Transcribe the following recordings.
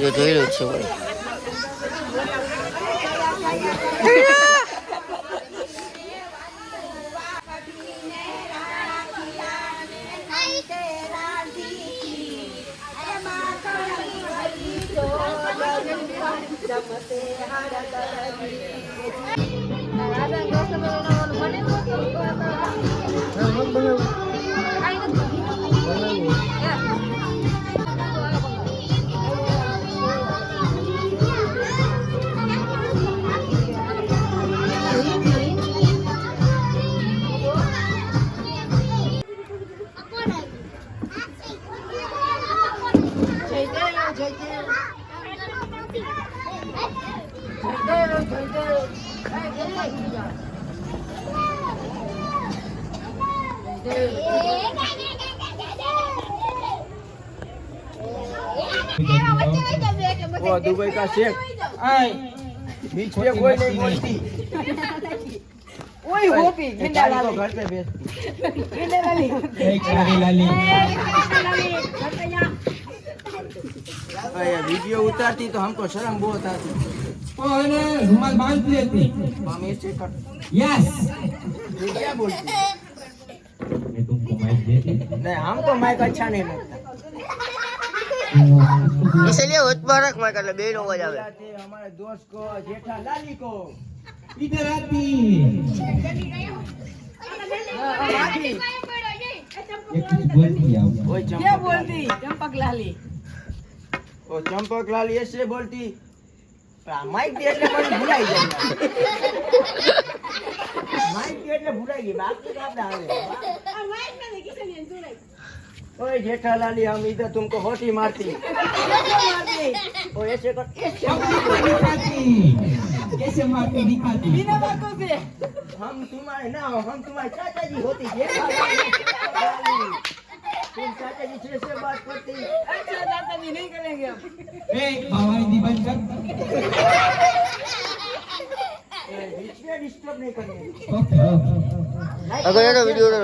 એ જોઈ રહ્યો છે ભાઈ. वो दुबई का शेख बीच में कोई नहीं बोलती ओए होपी गिंडा तो लाली घर पे बेचती गिंडा लाली लाली लाली ये वीडियो उतारती तो हमको शर्म बहुत आती रुमाल बांध लेती हम ऐसे कर यस ये क्या बोलती मैं तुमको माइक देती नहीं हमको माइक अच्छा नहीं लगता इसलिए उत्पादक में कर ले बे लोग जावे. बुलाते हमारे दोस्त को जेठा लाली को इधर आती एक कुछ बोलती आओ वो क्या चंपक बोलती चंपक लाली वो चंपक लाली ऐसे बोलती माइक दे એટલે મને ભૂલાઈ જાય માइक દે એટલે ભૂલાઈ ગઈ બાકી તો આપણે આવે ओए जेठालाली हम इधर तुमको होटी मारती ओ ऐसे कर ऐसे दिखाती कैसे मारती दिखाती बिना बातों से हम तुम्हारे ना हो हम तुम्हारे चाचा जी होती जेठालाली तुम चाचा जी से बात करती अच्छा दादाजी नहीं करेंगे अब ए हवाई निबंध कर बीच में डिस्टर्ब नहीं करनी ओके अगर ये तो वीडियो तो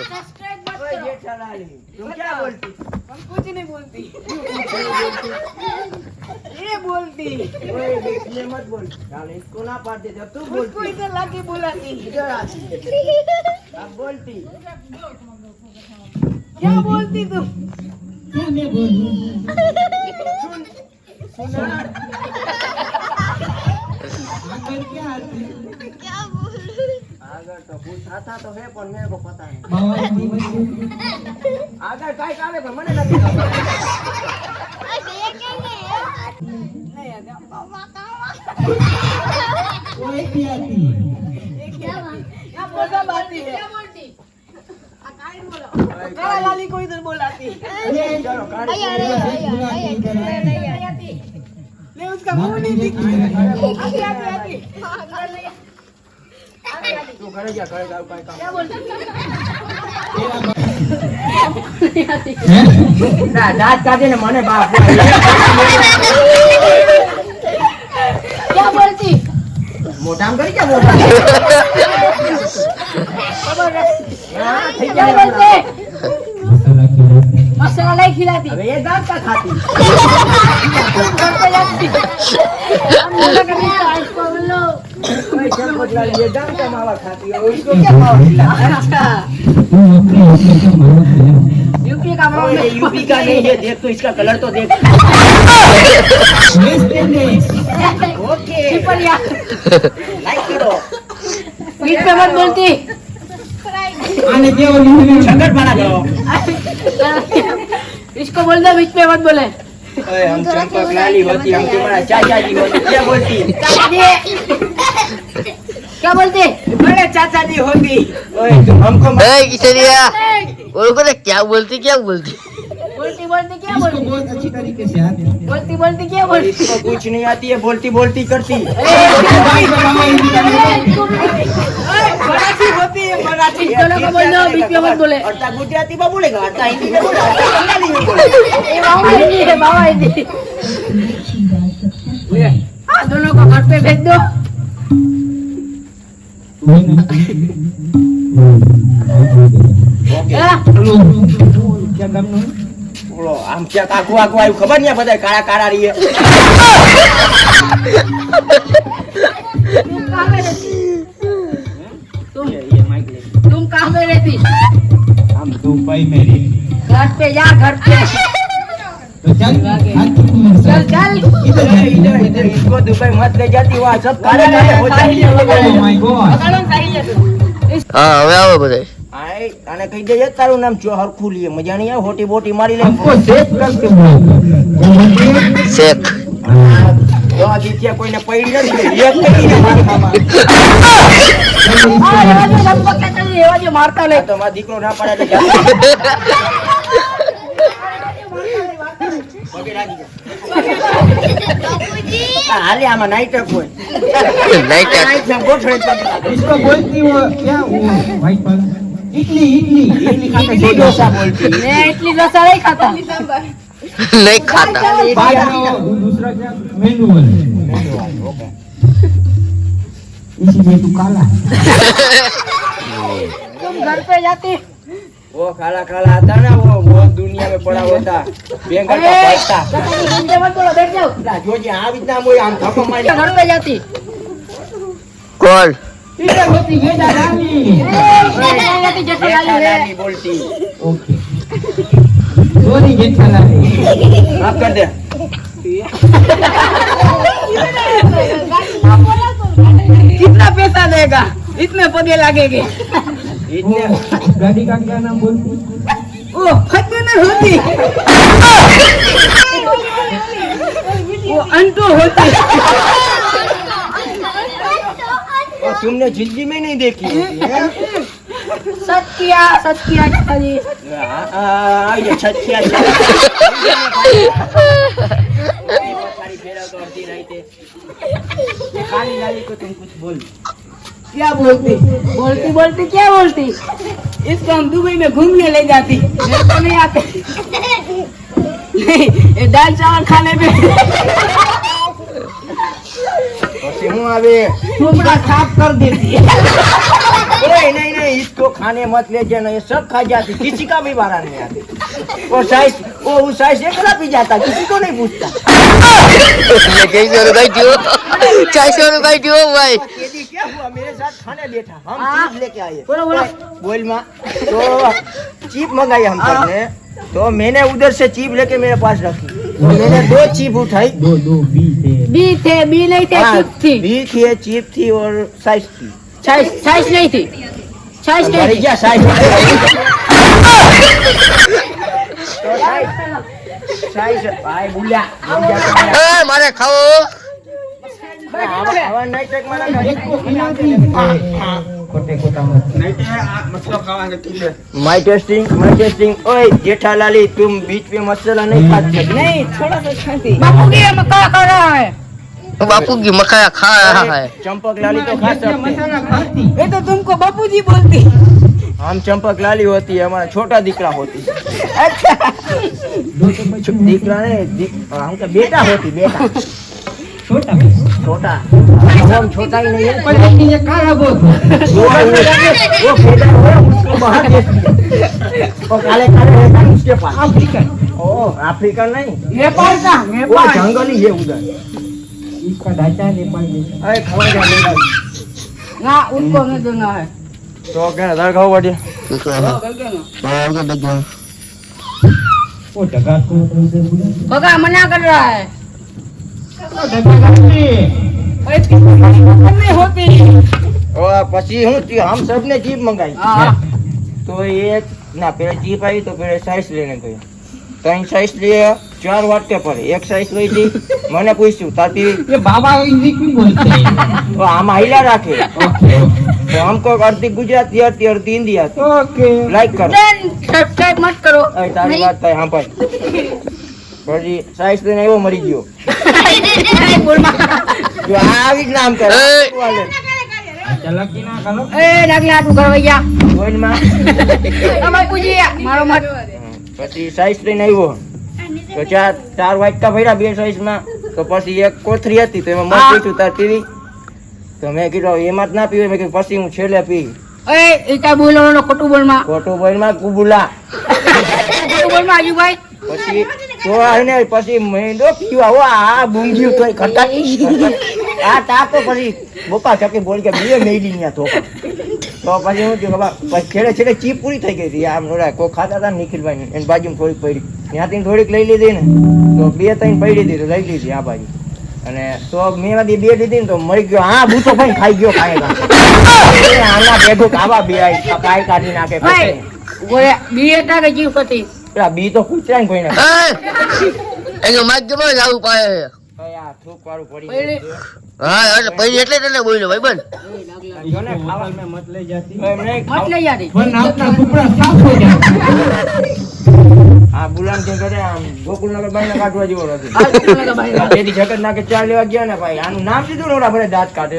सब्सक्राइब मत ओए करो जेठालाली तुम क्या बोलती हम कुछ नहीं बोलती ये बोलती ओए बीच में मत बोल डाल इसको ना पाट दे तू उसको बोलती इधर लाके बुलाती इधर आती अब बोलती क्या बोलती तुम क्या मैं बोलूं सुना आकर क्या आती अगर तो पूछा तो है पर मेरे को पता नहीं हवाई निबंध अगर काय काले पर मने નથી ખબર नहीं आता वो एक ही आती यहाँ बोलता बाती है काला लाली को इधर बुलाती चलो काले ले उसका मुंह नहीं दिखी आती आती आती तू करे क्या करेगा काय काम क्या बोलती ના દાંત કાઢે ને મને બાપ क्या बोलती મોઢામ કરી કે મોઢા क्या बोलते मसाला खिलाती मसाला नहीं खिलाती હવે એ દાંત કા ખાતી घर पे जाती हम बोला कभी इसको बोलो ओए चल बदला ये दांत का मावा खाती है उसको क्या मावा खिलाता अच्छा तुम अपनी यूपी का मालूम है यूपी का ओए ये यूपी का नहीं है देख तो इसका कलर तो देख वेस्ट इंडीज ओके चिपलिया लाइक करो बीच में मत बोलती आने के और नहीं शंकर पाना करो इसको बोल दो बीच में मत बोले ओए हम चंपक लाली होती हम तुम्हारा चाचा जी होती क्या बोलती क्या बोलते बड़े चाचा जी होती ओए तुम हमको ए किसरिया उनको तो क्या बोलती बोलती बोलती क्या इसको बोलती बहुत अच्छी तरीके से आती है बोलती बोलती क्या और बोलती इसको कुछ नहीं आती है बोलती बोलती करती मराठी होती है मराठी दोनों को बोल दो बीच में मत बोले अर्धा गुजराती में बोलेगा अर्धा हिंदी में बोलेगा अर्धा बंगाली में बोलेगा ये बाबा हिंदी है बाबा हिंदी हाँ दोनों को घर पे भेज दो ओके हाँ, क्या करना है બોલો આમ ક્યાંક આખું આવ્યું ખબર ને બધા કાળા કાળા રહીએ तुम कहाँ में रहती ये माइक ले तुम कहाँ में रहती हम दुबई में रहते घर पे जा घर पे तो चल आज तो तू मेरे चल साथ चल इधर इसको दुबई मत ले जाती वहाँ सब काले काले हो जाएंगे Oh my God. હા હવે આવો બધા આય આને કહી દેજે તારું નામ ચો હરખું લે મજા નહીં આવે હોટી બોટી મારી લે हमको सेट करके बोल શેખ તો આ જીત્યા કોઈને પડી નથી એક કરીને માથામાં हाँ ये वाले सब पक्का चल ये वाले मारता ले આ તો મારો દીકરો ના પાડે એટલે જાતે પગે લાગી જાય આ હાલે આમાં નાઈટક હોય નાઈટ નાઈટમાં ગોઠવે જ પગે લાગે. इसको बोलती वो क्या वो व्हाइट वाला इडली इडली इडली खाता ઇડલી ઢોસા બોલતી मैं इडली डोसा नहीं खाता નહીં ખાતા बाद में वो दूसरा क्या मेनू वाला इसीलिए तू काला है तुम घर पे जाती वो काला काला आता ना वो दुनिया में पड़ा होता बेंगल का पड़ता हिंदी मत बोलो बैठ जाओ जो जी आ विधना मोय आम थप्पो मारी घर पे जाती કોણ इधर होती है दादी जाती जेठालाली बोलती ओके सॉरी जेठालाली माफ कर दे कितना पैसा देगा इतने पगे लगेंगे इतने गाड़ी का क्या नाम बोलती ओ फटनर होती वो अंटो होती और तुमने जिंदगी में नहीं देखी होती है सत्या जी ये छछिया सारी फेरा तो अर्धी रहते खाली लाली को तुम कुछ बोल क्या बोलती बोलती क्या बोलती इसको हम दुबई में घूमने ले जाती मेरे को नहीं आते नहीं ये दाल चावल खाने पे हूँ अभी तुमका साफ कर देती है नहीं इसको खाने मत ले जाना ये सब खा जाती किसी का भी बारा नहीं आती वो उस साइज एकला पी जाता किसी को नहीं पूछता જયસો રૂપિયા થયો 400 રૂપિયા થયો ભાઈ केदी क्या हुआ मेरे साथ खाने बैठा हम हाँ। चीप लेके आए बोलो, बोलो। बोल माँ तो चीप मंगाई हम सबने तो मैंने उधर से चीप लेके मेरे पास रखी तो मैंने 2 चीप उठाई दो दो बी थे बी नहीं थे हाँ, चिप थी भी थी चीप थी और साइज थी साइज नहीं थी साइज मर नहीं थी गया साइज तो साइज भाई बुला એ મારે ખાવો हवा नहीं टेक मारा कोटे कोटा मत माय टेस्टिंग ओए जेठालाली तुम बीच में मसाला नहीं खाते नहीं थोड़ा सा खाती बापू की ये मक्का खा रहा है બાપુ की मखाया खा रहा है चंपक लाली तो खा सकते हैं। मसाला खाती ये तो तुमको बापूजी बोलती हम चंपक लाली होती है हमारा छोटा दीकरा होती अच्छा दो तो बच्चे दीकरा नहीं हमका बेटा होती बेटा छोटा छोटा हम छोटा ही नहीं है पर लेकिन ये काला बहुत है वो पैदा हुआ उसको बाहर भेज दिया और काले काले रहता है उसके पास अफ्रीकन ओ अफ्रीका नहीं नेपाल का वो नेपाल जंगल ही है उधर इसका ढांचा नेपाल जैसा अरे खबर जा मेरा ना उनको नहीं देना है तो क्या नजर खाओ बढ़िया वो ढगा को उसे बोला बगा मना कर रहा है वो ढगा करती नहीं होती और પછી હું हम सब ने जीप मंगाई हाँ तो एक ना पहले जीप आई तो पहले साइज लेने गया 3 साइज लिए 4 वाटके पर एक साइज लई थी मैंने पूछ्યું ताती ये बाबा हिंदी क्यों बोलते हैं तो हम हिला रखे ओके तो हमको अर्धी गुजराती आती अर्धी हिंदी आती ओके लाइक करो देन सब्सक्राइब मत करो अरे तारी नहीं। बात થાય હા ભાઈ પછી સાઈઝ લઈને આવ્યો મરી ગયો नहीं बोल मा જો આવી જ નામ કરે ए। चलकी ना करो ए लगला तू घर भैया જોઈનમાં તમે પૂછી મારો મત પછી સાઈઝ લઈને આવ્યો તો ચાર વાટકા ભર્યા 2 સાઈઝમાં તો પછી એક કોથરી હતી તો એમાં મત હા। પીધું તાર પીવી તો મેં કીધું એમાં જ ના પીવે મેં કીધું પછી હું છેલ્લે પી એ એ કઈ બોલવાનો ખોટું બોલ માં ખોટું બોલમાં કુબુલા બોલમાં આવ્યું ભાઈ પછી તો આને પછી મેંદો પીવા હો આ બૂંગ્યું તોય ખટકા આ તાતો પછી બોપા ચકી બોલ કે બે મેલી ન્યા તો પછી હું થયું ખબર પછી છેડે છેડે ચીપ પૂરી થઈ ગઈ હતી આમ નોડા કોઈ ખાતા હતા નિખિલભાઈ એની બાજુમાં થોડીક પડી ત્યાંથી થોડીક લઈ લીધી ને તો 2-3 પડી હતી તો લઈ લીધી આ બાજુ અને તો મેં બે લીધી ને તો મરી ગયો હા બૂચો ભાઈ ખાઈ ગયો ખાય આના બેઠું ખાવા બે કાઈ કાઢી નાખે બોલે બી હતા કે જીવ હતી પેલા બી તો કૂતરા ને કોઈ ના એનો માગ જમો જાવું પાએ આ થૂક વાળું પડી હા એટલે પૈડી એટલે બોલ્યો ભાઈ બન જો ને ખાવા में मत ले जाती એમને મત લઈ યારી वरना अपना टुकड़ा साफ हो जाएगा આ બુલાન કે કરે આમ ગોકુલનગર બાઈને કાઢવા જેવો નથી આ કોણ ભાઈ તેથી જગત ના કે ચા લેવા ગયા ને ભાઈ આનું નામ દીધું ને ઓલા ભલે દાંત કાઢે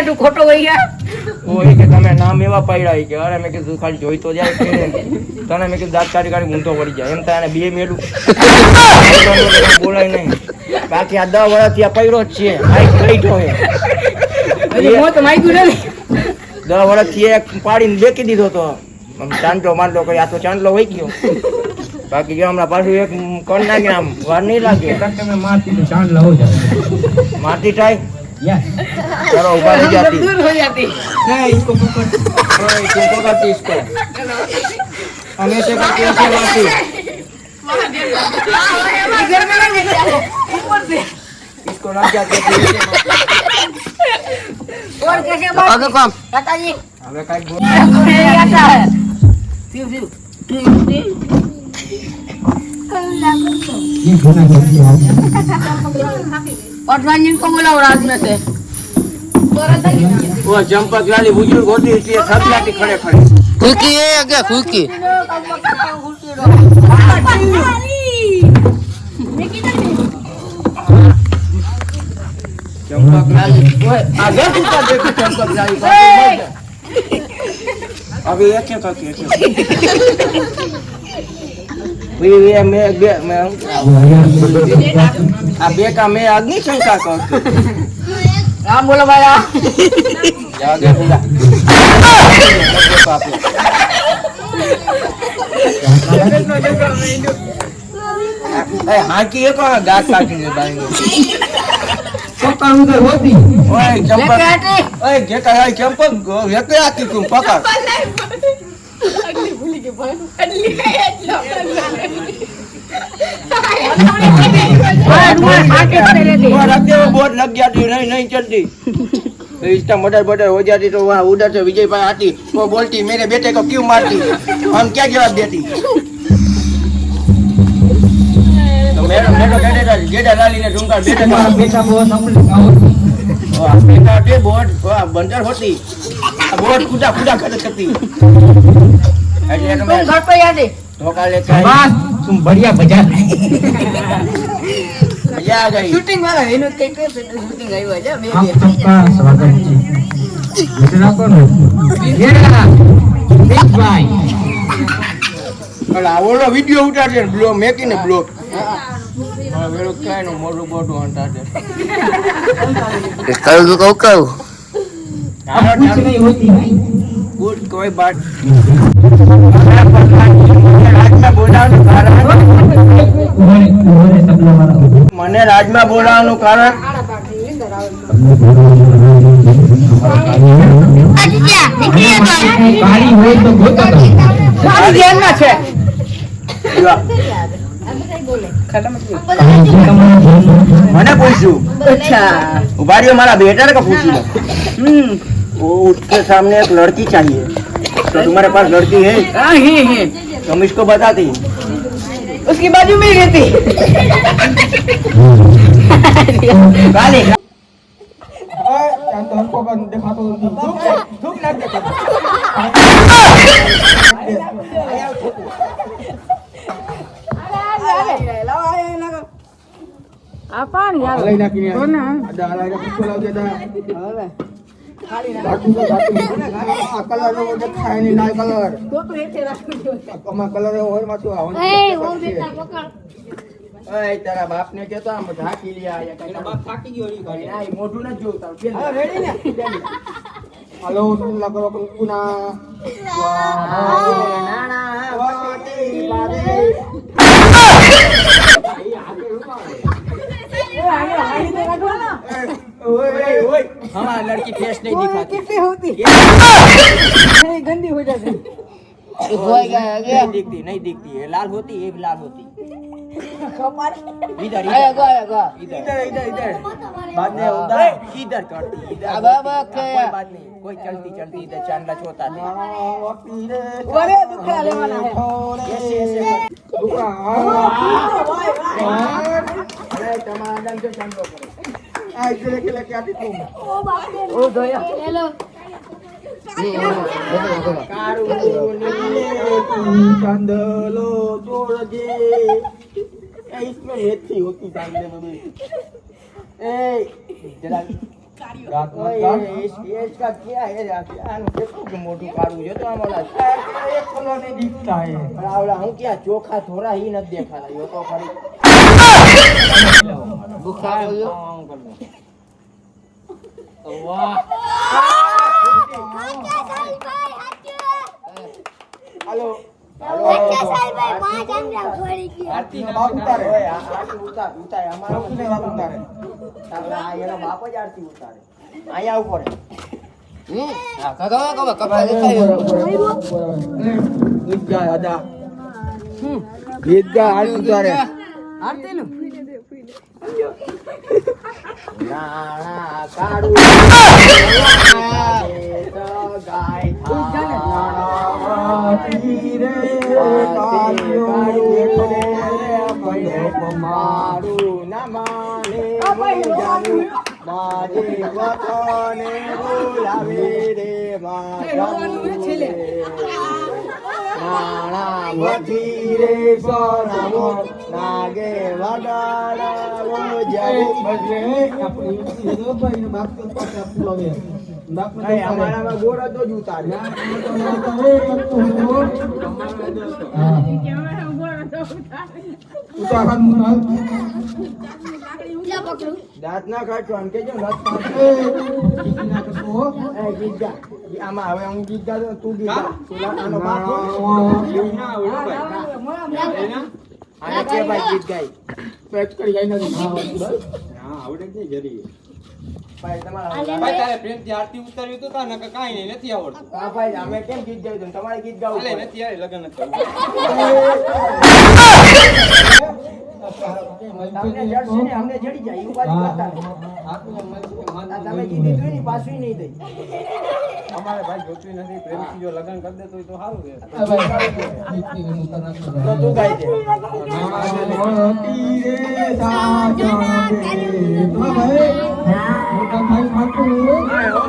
તું ખોટો વઈ ગયા કોઈ કે તમે નામ એવા પડ્યા કે અરે મેં કીધું ખાલી જોઈ તો જાય કે તને મેં કીધું દાંત કાઢી કાઢી ઊંધો પડી જાય એમ થાય બે મેલું બોલાય નહીં બાકી આ 10 વર્ષથી આ પડ્યો જ છે આઈ બેઠો હે હજી મોત માગ્યું નથી 10 વર્ષથી એક પાડીને બેકી દીધો તો આમ ચાંદલો માંડલો કરી આ તો ચાંદલો વહી ગયો બાકી જો હમણાં પાછું એક કોણ નાખીને આમ વાર નહીં લાગે टक्कर में मारती तो चांद हो जाए માટી થાય यस चलो ऊपर हो जाती दूर हो जाती नहीं इसको पकड़ ओए तुमको करती इसको हमेशा करती ऐसे मारती इधर में लग गया ऊपर से इसको लग जाती है और कैसे आगे काम बताइए हमें काई बोल आता है फिर ये गुना करती है और रंजन को बुलाओ रात में से वो चंपक लाली बुजुर्ग होती इसलिए सब लाती खड़े खड़े खुकी है आगे खुकी चंपक लाली ओए आगे ऊपर देखो चंपक लाली अभी एक क्या करती है ये मैं अब ये का मैं अग्नि शंका करती राम बोलो भाया जागे बुला ए हाकी एक गात काटी दे बाई पकड़ उधर होती ओए चंपक लेके आते ओए घेटा है चंपक लेके आती तुम पकड़ वो रखते वो बहुत लग जाती नहीं नहीं चलती तो इसका मर्डर बर्डर हो जाती तो वहाँ उधर से विजय भाई आती वो बोलती मेरे बेटे को क्यों मारती हम क्या जवाब देती तो मेरा गेटा लाली ने ढूंढा बेटे को बेटा बहुत अपने गाँव बेटा टे बहुत बंदर होती बहुत कूदा कूदा करती એટલે तुम તમે घर पे याद है धोखा लेके आई बस तुम बढ़िया बजा मजा आ गई शूटिंग वाला है इन्होंने कई शूटिंग आई हुआ है बे हम सबका स्वागत है बेटा कौन ये बिग भाई અલા ઓલો વિડિયો ઉતારજે બ્લોગ મેકીને બ્લોગ હા વેલો કાઈ નો મોટું બોટું હંટાડે કહું તો કહું कुछ नहीं होती भाई ગુડ કોઈ બાત રાજમાં બોલાવવાનું કારણ उन्होंने सपना वाला મને રાજમાં બોલાવવાનું કારણ गाड़ी हो तो बहुत મારી ધ્યાનમાં છે મને પૂછ્યું अच्छा उभा रहियो मारा बेटा का पूछ लो वो उसके सामने एक लड़की चाहिए तो तुम्हारे पास लड़की है हाँ है तुम इसको बताती उसकी बाजू में ही रहती गाली apa nih Alay na kini. Mana? Ada alay na pukul lagi ada. Satu ke satu. Color નો દેખાય નહીં લાલ કલર. આમાં કલર હોય માથું આવવાનું. ઓય તારા બાપ ને કેતો આમ ઢાકી લે આયા કઈ બાપ થાકી ગયો ઈ ગાડી આ મોઢું ન જોતા બેન હા રેડી ને Halo, તું લાગો કંકુના. નાણા વાટી हमारा लड़की फेस नहीं दिखाती कितनी होती नहीं गंदी हो जाती ધોઈ ગયા ગયા नहीं दिखती नहीं दिखती है लाल होती है लाल होती इधर આયા ગો આયા ગો इधर इधर इधर बाद में उधर इधर करती इधर अब के कोई बात नहीं कोई चलती चलती इधर चांदला छोटा थी बड़े दुखा लेवाना है ऐसे ऐसे अरे टमाटर जो चांदलो करे આ ઇધર કે લેકે આતી તું ओ धोया हेलो કાળું ચાંદલો જોડજે ए इसमें मेथी होती चांदले में भी ए जरा रात में इसका क्या है क्या देखो कि मोटू काढ़ू जो तो हमारा એક કલર ની દીખતા હે आवड़ा हूं क्या चोखा थोड़ा ही न देखा था यो तो खरी બુખાર આવ્યો हेलो आरती બાપ ઉતારે आरती उतारे हमारा બાપુને બાપ ઉતારે એનો બાપ જ આરતી ઉતારે અહીંયા ઉપર હા કાકા કાકા કપડા દેખાય ગીત ગાય આજા ગીત ગાય આરતી ઉતારે आरती लो નાણા કાળું ગાય તીરે મારું ના માને જાનું મારે વતને બોલાવે રે નાણા વધી રે સોનામો નાગે વડાડાવો અમારામાં ગોળ હતો જ ઉતારે દાંત ના કાઢો આમ કેજો ગીત ગા આમાં હવે હું ગીત ગાતો તું ગીત ગા આનો બાપ આને કે ભાઈ ગીત ગાય પેક કરી ગાય નથી આવડે જ નહીં જરી ભાઈ તમારા ભાઈ તારે પ્રેમથી આરતી ઉતાર્યું તો તા નકર કાંઈ નહીં નથી આવડતું. હા ભાઈ અમે કેમ ગીત ગાયું હતું? તમારે ગીત ગાવું હાલે પડે. નથી આવે લગન નથી કરવું. તમને જડશે ને અમને જડી જાય એવું બાજુ કરતા નહીં. આ તમે ગીત દીધું ને પાછું નહીં દઈ અમારે ભાઈ જોતું નથી પ્રેમથી જો લગન કરી દે તો સારું રહે. તો તું ગાઈ દે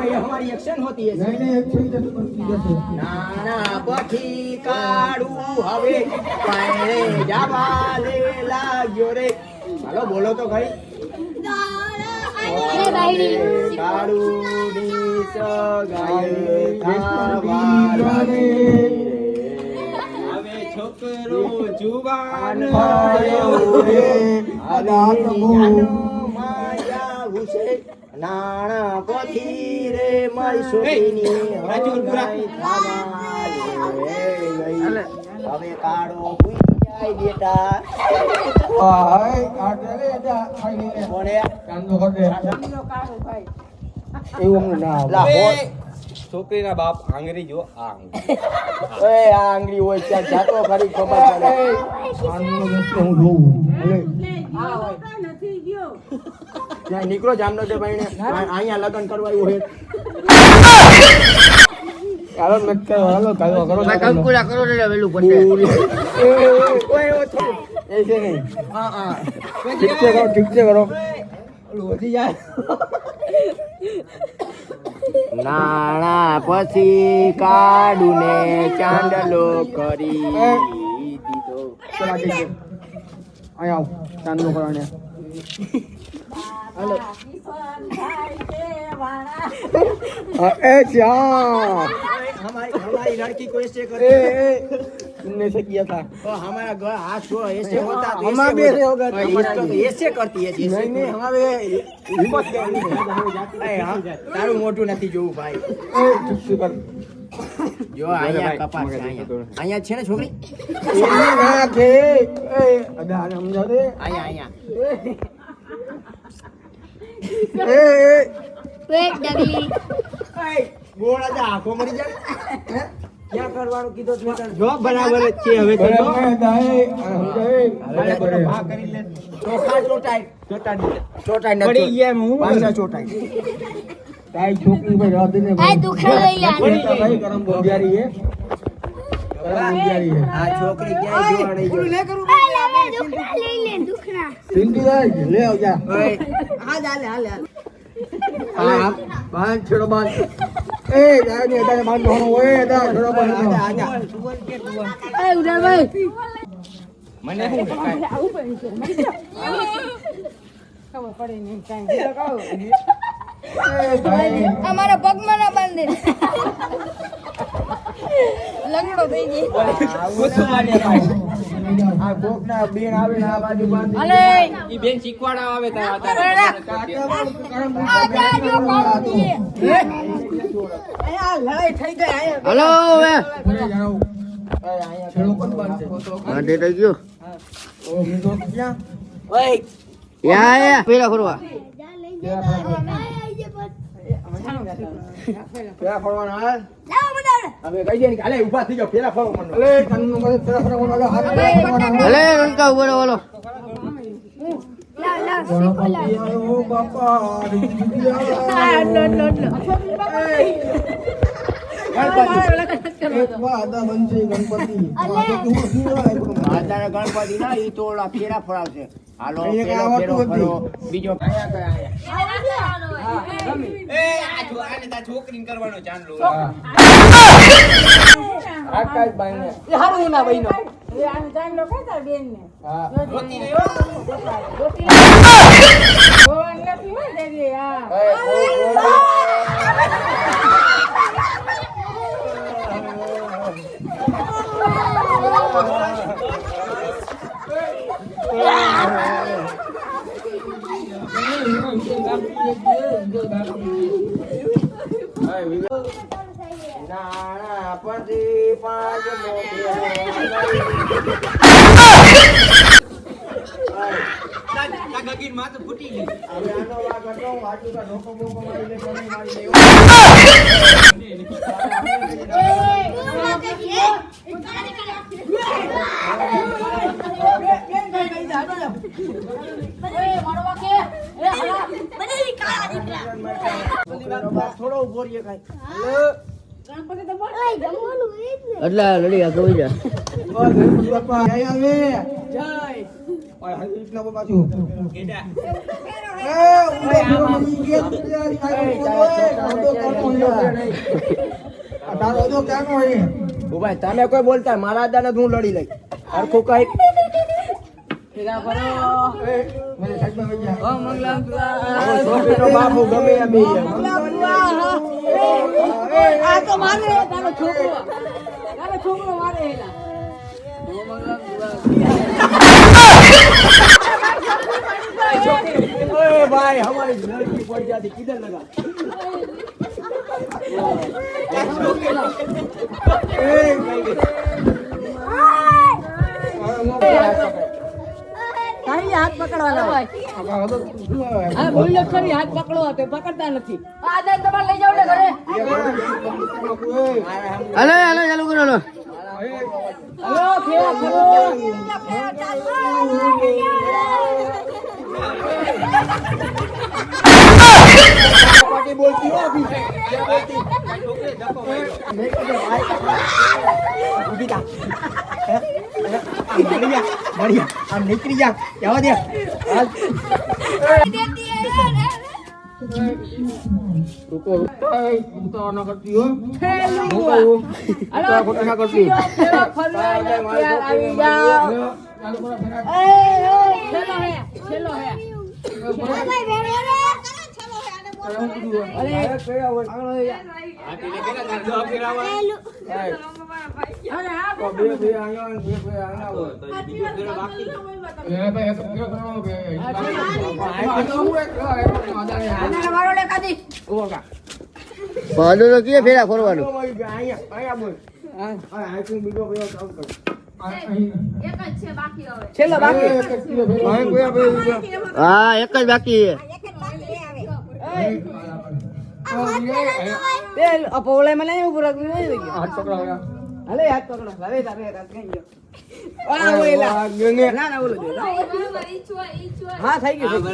ये हमारी एक्शन होती है नाना पथी काढ़ू हवे पायरे जावाले लाग्यो रे हेलो बोलो तो भाई काढ़ू नी सगाये थावारे હવે છોકરો જુવાન થયો રે આદાનો માયા ઘુસે નાણા પથી રે મારી છોકરીની હરાઈ થાવાલે ગઈ હવે કાળો ભૂઈ જાય બેટા કોણે એવું ના લા હવે છોકરીના બાપ આંગળી જો આ આંગળી. એ આ આંગળી હોય ત્યાં જાતો ખરી ખબર પડે ત્યાં નીકળો જામનગર ભાઈને અહીંયા લગ્ન કરવા આવ્યું છે હાલો મત કરો હાલો કાલો કરો કંકુડા કરો ને વેલું પડે ઓય ઓ થોડું એસે નહીં હા હા ઠીક છે કરો ઓલું વધી જાય નાણા પછી કાઢું ને ચાંદલો કરી દીધો ચલા જઈએ અહીંયા આવ ચાંદલો કરવાને હાલો ए श्याम हमारी लड़की को ऐसे करते तुमने से किया था तो हमारा घर हाथ को ऐसे होता तो हमारा भी ऐसे होगा तो ऐसे करती है जैसे नहीं हमारे हिम्मत तारू मोटू નથી જોવું ભાઈ ચૂપ કર જો અહીંયા કપાસ છે, અહીંયા છે ને છોકરી, એને નાખે એ અદાને સમજાવ દે અહીંયા એ વેટ ડબલી ગોળા જા આખો મરી જાય હે? ક્યાં કરવાનું કીધું તમે તને? જો બરાબર જ છે હવે તો જો. બરાબર દાય હવે બધો ભાગ કરી લે. ચોખા ચોટાઈ પડી નથી ગયા હું. પાછા ચોટાઈ. તાઈ છોકરી ભાઈ રાત ને આ દુખા લઈ લે ભાઈ કરમ બોજારી હે કરમ બોજારી હે આ છોકરી ક્યાંય જોવા નહીં જોઈ. દુખા લઈ લે દુખના સિંધી દાય લે આવજા હા બાંધ છેડો બાંધ એ દાય ને દાય બાંધ હોનો ઓય દાય છેડો બાંધ એ ઉડાભાઈ મને શું કાંઈ અમારા પગમાં ના બાંધે લંગડો થઈ ગઈ આ કોકના બેન આવે ને આ બાજુ બાંધી અલે ઈ બેન શીખવાડા આવે તારા હલો હવે છેડો કોણ બાંધે હા ડેટ આવી ગયો ઓ મીઠો ક્યાં યા પેલા ફરવા પેલા ફરવાના હાલ લાવો બધા હવે કઈ દે ને હાલે ઊભા થઈ જાઓ પેલા ફરવા માંડો. અલે તન્નો મને તરફ રવાનો હાથ ભલે રણકા ઉભો રહો બોલો લાવ ગણપતિ આયો બાપા એક વાદા બનશે ગણપતિ આ તો કેવું થયું માતાના ગણપતિ ના ઈ તો ઓલા ફેરા ફરાવશે. હાલો અહીંયા પેલો કાંઈ ફેરો આવડતું ફરો બીજો છોકરીને કરવાનો ચાંદલો. આ કાઈ બાઈને નાણા પછી પાંચ ગગીન માં તો ફૂટી ગઈ. હવે આનો વાગ હતો વાટુ કા ઢોકો બોકો મારી લે કોની મારી લે થોડો ઉભો રહીએ કાઈ એટલે લડી આગળ વઈ જા ઓ ગણપતિ બાપા જય આવે જય ઓય હરીના બાપા છું કેડા એ ઉભો મની કે તૈયારી આવી આ તારો તો ક્યાં નો હે ઉભા તમે કોઈ બોલતા મારા દાને હું લડી લઈ હરખું કઈ મને સાઈડમાં વઈ જા છોકરીનો બાપુ ગમે એમ ઈ એમ. આ તો મારે તારો છોકરો મારે ओए भाई हमारी लड़की पड़ जाती किधर लगा તારી હાથ પકડવાના હોય હા બોલ્યો ખરી હાથ પકડો તો પકડતા નથી આ દે તમારે લઈ જાવ ને ઘરે હાલો હાલો ચાલુ કરો લો હલો ફેરા ફરો पार्टी बोलती हो अभी क्या बोलती बढ़िया बढ़िया हम निकली जा क्या दे रुको तो ना करती हो હલો खोटा ना करती ફેરા ફરવા આવી જાઓ એ છેલ્લો હે અરે હા બે આયા બે આયા હો ભાઈ એક કરવાનો કે આના વાળો લે કાદી होगा પાડો તો કે ફેરા ફરવાનું અહીંયા બોલ હા. આ તું બીજો કયો કામ કર છેલ્લો બાકી હા એક જ બાકી છે તે અપોળે મને એવું પૂરા કરી નહીં ગયો હાથ પકડાવ હાલે હાથ પકડો હવે તારે હાથ કઈ ગયો ઓલા ઓલા ના ના ઓલો જો હા થઈ ગયું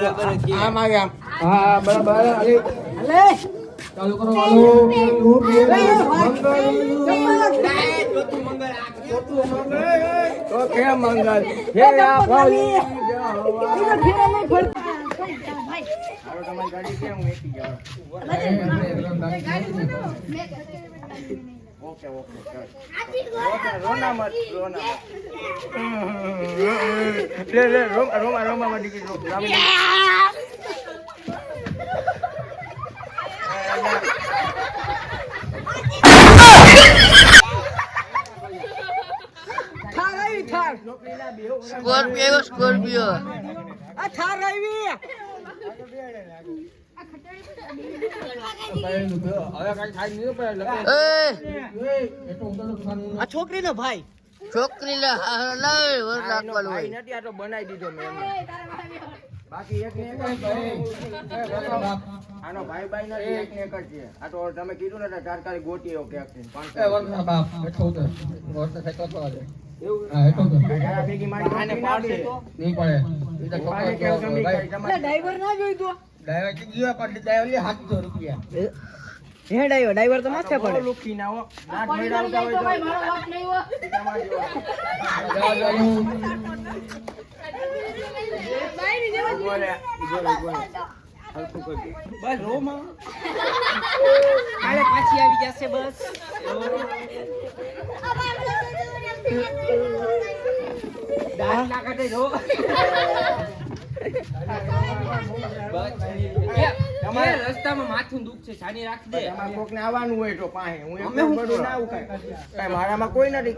આમ આમ હા બરાબર અરે હાલે ચાલુ કરો હાલો હું બે તો કેમ મંગલ હે આ ભાઈ તમારી ગાડી કેમ વેચી જાવ ઓકે ઓકે રોના મત લે રોમા માં દીકરી થાર આવી થાર સ્કોર્પિયો સ્કોર્પિયો આ થાર આવી આ છોકરીનો ભાઈ છોકરી લે વર રાખવાનું હોય નથી આ તો બનાવી દીધો મેં એમને. બાકી એક ને એક જ આનો ભાઈ ભાઈ નથી એક ને એક જ છે આ તો તમે કીધું ને તારકારી ગોટી એવો ક્યાંક છે 500 ભેગી મારી આને પાડશે ડ્રાઈવર ના જોઈ તો હે ડ્રાઈવર તો માથે પડે લુખી ના હો નાટ મેળવતા હોય તો તમારી બસ રોમાં કાલે પાછી આવી જશે બસ દાંત ના કાઢે જો તમારે રસ્તામાં માથું દુખ છે છાની રાખી દે તમારે કોકને આવવાનું હોય તો પાસે હું એમ બધું ના આવું કાંઈ મારામાં કોઈ નથી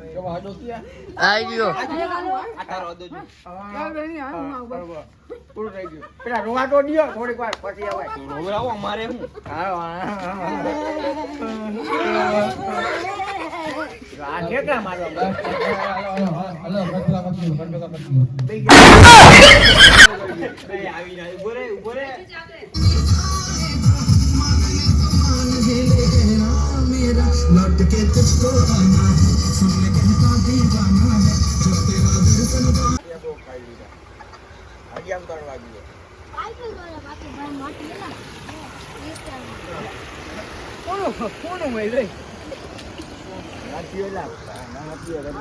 આઈ ગયો આ તારો અદો જો બરોબર. પૂરું થઈ ગયું પેલા રોવા તો દ્યો થોડીક વાર પછી અવાય રોવરાવો અમારે હું આ કેટલા મારવા આવી રહ્યા ઉભો રે ઉભો રે હજી આમ 3 વાગી કોનું હોય રે નથી એલા ના નથી એટલે